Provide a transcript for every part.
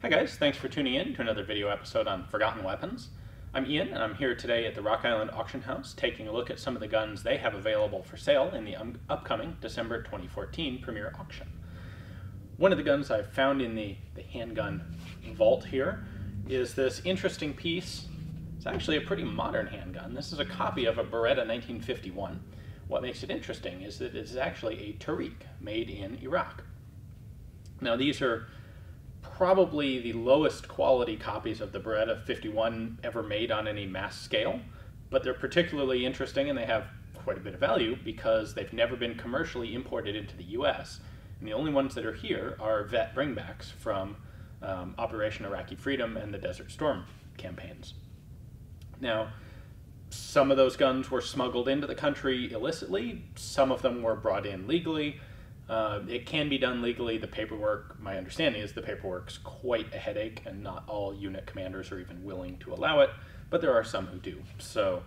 Hi guys, thanks for tuning in to another video episode on Forgotten Weapons. I'm Ian and I'm here today at the Rock Island Auction House taking a look at some of the guns they have available for sale in the upcoming December 2014 premiere auction. One of the guns I've found in the handgun vault here is this interesting piece. It's actually a pretty modern handgun. This is a copy of a Beretta 1951. What makes it interesting is that it is actually a Tariq made in Iraq. Now these are probably the lowest quality copies of the Beretta 51 ever made on any mass scale, but they're particularly interesting and they have quite a bit of value because they've never been commercially imported into the US. And the only ones that are here are vet bringbacks from Operation Iraqi Freedom and the Desert Storm campaigns. Now, some of those guns were smuggled into the country illicitly, some of them were brought in legally. It can be done legally. The paperwork, my understanding is the paperwork's quite a headache and not all unit commanders are even willing to allow it, but there are some who do. So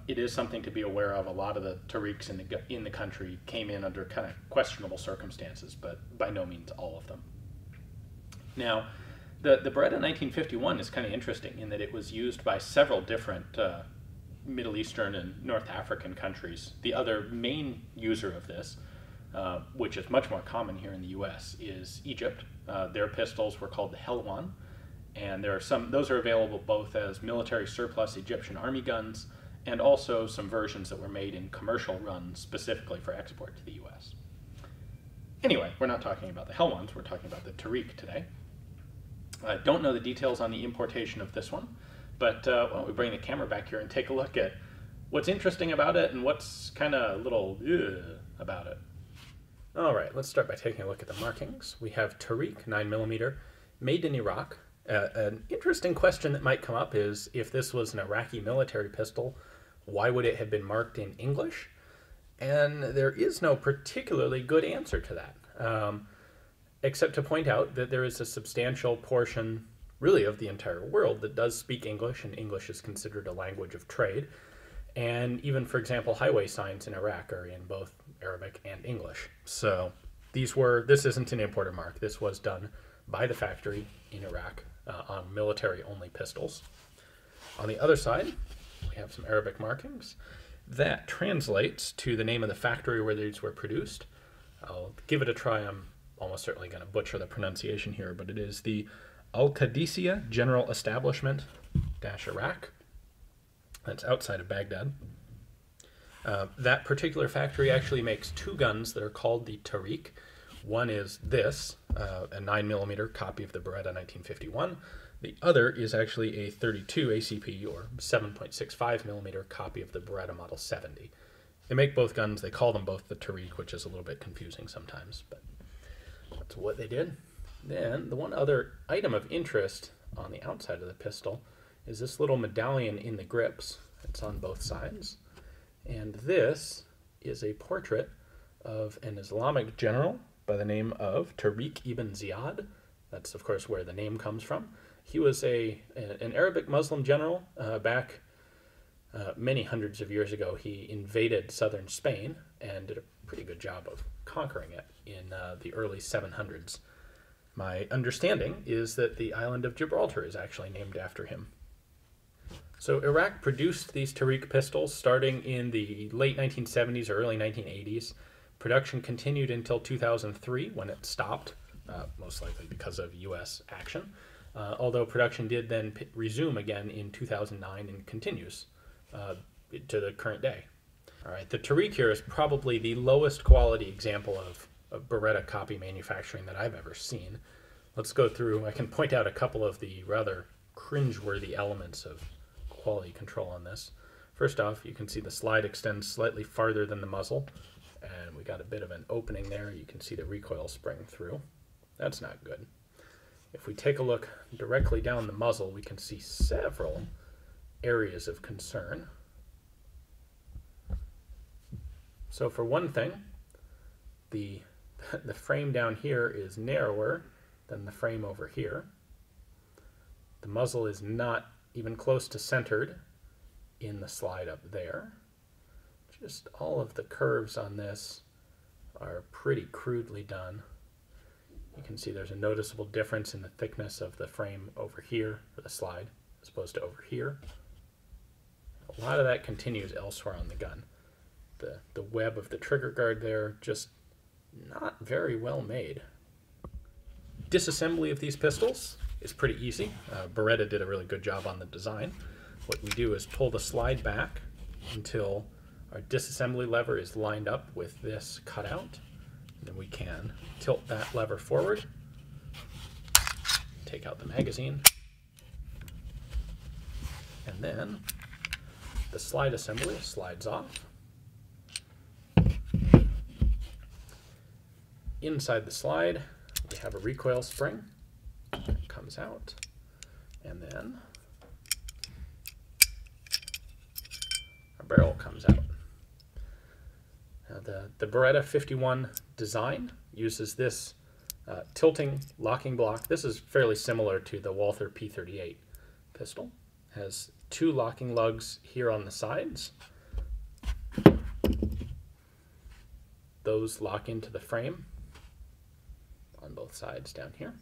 it is something to be aware of. A lot of the Tariqs in the country came in under kind of questionable circumstances, but by no means all of them. Now, the Beretta 1951 is kind of interesting in that it was used by several different Middle Eastern and North African countries. The other main user of this, which is much more common here in the US, is Egypt. Their pistols were called the Helwan, and there are those are available both as military surplus Egyptian army guns and also some versions that were made in commercial runs specifically for export to the US. Anyway, we're not talking about the Helwans, we're talking about the Tariq today. I don't know the details on the importation of this one, but why don't we bring the camera back here and take a look at what's interesting about it and what's kind of a little about it. Alright, let's start by taking a look at the markings. We have Tariq 9mm, made in Iraq. An interesting question that might come up is, if this was an Iraqi military pistol, why would it have been marked in English? And there is no particularly good answer to that, except to point out that there is a substantial portion, really of the entire world, that does speak English, and English is considered a language of trade. And even, for example, highway signs in Iraq are in both Arabic and English. So this isn't an importer mark. This was done by the factory in Iraq on military-only pistols. On the other side, we have some Arabic markings. That translates to the name of the factory where these were produced. I'll give it a try. I'm almost certainly going to butcher the pronunciation here, but it is the Al-Qadisiyah General Establishment Iraq. That's outside of Baghdad. That particular factory actually makes two guns that are called the Tariq. One is this, a 9mm copy of the Beretta 1951. The other is actually a 32 ACP, or 7.65mm copy of the Beretta Model 70. They make both guns. They call them both the Tariq, which is a little bit confusing sometimes, but that's what they did. Then the one other item of interest on the outside of the pistol is this little medallion in the grips. It's on both sides. And this is a portrait of an Islamic general by the name of Tariq ibn Ziyad. That's, of course, where the name comes from. He was an Arabic Muslim general back many hundreds of years ago. He invaded southern Spain and did a pretty good job of conquering it in the early 700s. My understanding is that the island of Gibraltar is actually named after him. So Iraq produced these Tariq pistols starting in the late 1970s or early 1980s. Production continued until 2003 when it stopped, most likely because of US action, although production did then resume again in 2009 and continues to the current day. All right, the Tariq here is probably the lowest quality example of Beretta copy manufacturing that I've ever seen. Let's go through. I can point out a couple of the rather cringeworthy elements of quality control on this. First off, you can see the slide extends slightly farther than the muzzle, and we got a bit of an opening there. You can see the recoil spring through. That's not good. If we take a look directly down the muzzle, we can see several areas of concern. So for one thing, the frame down here is narrower than the frame over here. The muzzle is not even close to centered in the slide up there. Just all of the curves on this are pretty crudely done. You can see there's a noticeable difference in the thickness of the frame over here, or the slide, as opposed to over here. A lot of that continues elsewhere on the gun. The web of the trigger guard there, just not very well made. Disassembly of these pistols is pretty easy. Beretta did a really good job on the design. What we do is pull the slide back until our disassembly lever is lined up with this cutout. And then we can tilt that lever forward, take out the magazine, and then the slide assembly slides off. Inside the slide, we have a recoil spring that comes out, and then our barrel comes out. Now the Beretta 51 design uses this tilting locking block. This is fairly similar to the Walther P38 pistol. It has two locking lugs here on the sides. Those lock into the frame on both sides down here.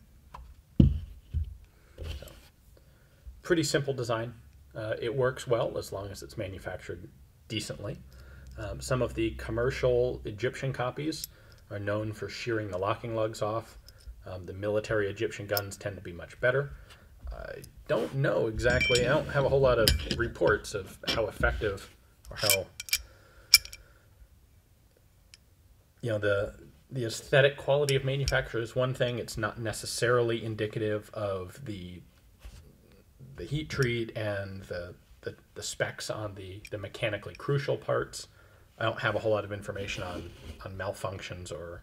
So, pretty simple design. It works well as long as it's manufactured decently. Some of the commercial Egyptian copies are known for shearing the locking lugs off. The military Egyptian guns tend to be much better. I don't know exactly, I don't have a whole lot of reports of how effective or how, the aesthetic quality of manufacture is one thing. It's not necessarily indicative of the heat treat and the specs on the mechanically crucial parts. I don't have a whole lot of information on malfunctions or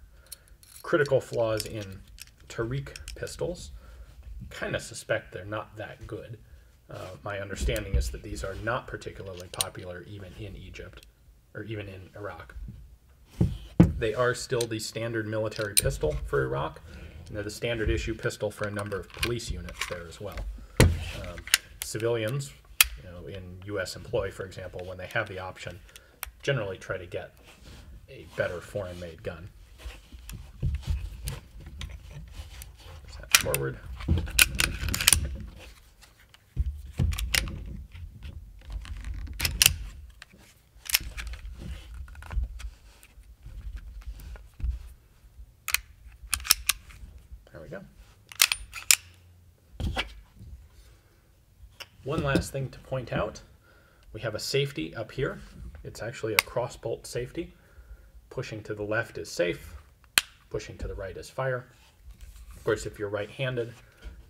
critical flaws in Tariq pistols. Kind of suspect they're not that good. My understanding is that these are not particularly popular even in Egypt or even in Iraq. They are still the standard military pistol for Iraq, and they're the standard issue pistol for a number of police units there as well. Civilians, in U.S. employ, for example, when they have the option, generally try to get a better foreign-made gun. Push that forward. There we go. One last thing to point out, we have a safety up here. It's actually a cross-bolt safety. Pushing to the left is safe, pushing to the right is fire. Of course, if you're right-handed,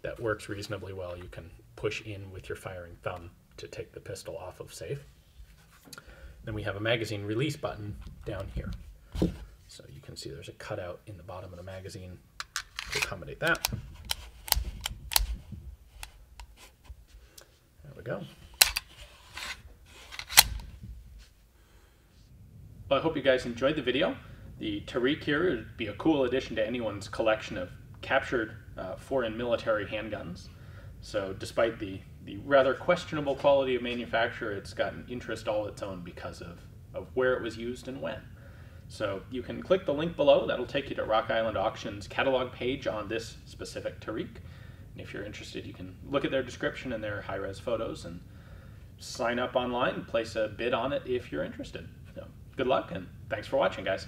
that works reasonably well. You can push in with your firing thumb to take the pistol off of safe. Then we have a magazine release button down here. So you can see there's a cutout in the bottom of the magazine to accommodate that. There we go. Well, I hope you guys enjoyed the video. The Tariq here would be a cool addition to anyone's collection of captured foreign military handguns. So despite the rather questionable quality of manufacture, it's got an interest all its own because of where it was used and when. So you can click the link below. That'll take you to Rock Island Auction's catalog page on this specific Tariq. And if you're interested, you can look at their description and their high-res photos and sign up online and place a bid on it if you're interested. So good luck, and thanks for watching, guys.